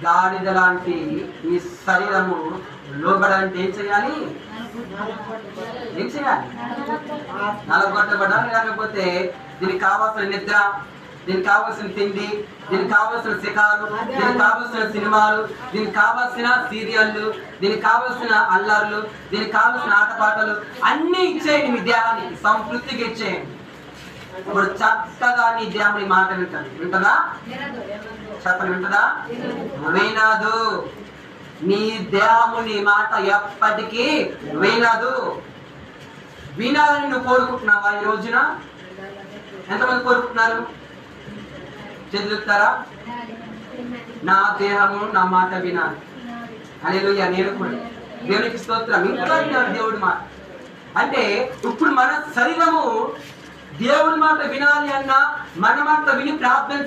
గాడిద లాంటి ఈ శరీరము లోబడాలంటే ఏం చేయాలి? నలగొట్టబడాలి. లేకపోతే దీనికి కావాల్సిన నిద్ర, దీనికి కావాల్సిన తిండి, దీనికి కావాల్సిన శిఖాలు, దీనికి కావాల్సిన సినిమాలు, దీనికి కావాల్సిన సీరియళ్ళు, దీనికి కావాల్సిన అల్లర్లు, దీనికి కావాల్సిన ఆటపాటలు అన్నీ ఇచ్చేయండి. మీ దేహానికి సంతృప్తిగా ఇచ్చేయండి. ఇప్పుడు చక్కగా నీ దేహం నీ మాట వింటదా? చెప్పని వింటదా? వినదు. నీ దేహము నీ మాట ఎప్పటికీ వినదు. వినాలని నువ్వు కోరుకుంటున్నావా? ఈ రోజున ఎంతమంది కోరుకుంటున్నారు? చదువుతారా? నా దేహము నా మాట వినాలి. హల్లెలూయా. నేను కూడా దేవునికి స్తోత్రం. ఇంకా వినాలి దేవుడి మాట. అంటే ఇప్పుడు మన శరీరము దేవుడి మాట వినాలి అన్నా మన మాట విని ప్రార్థన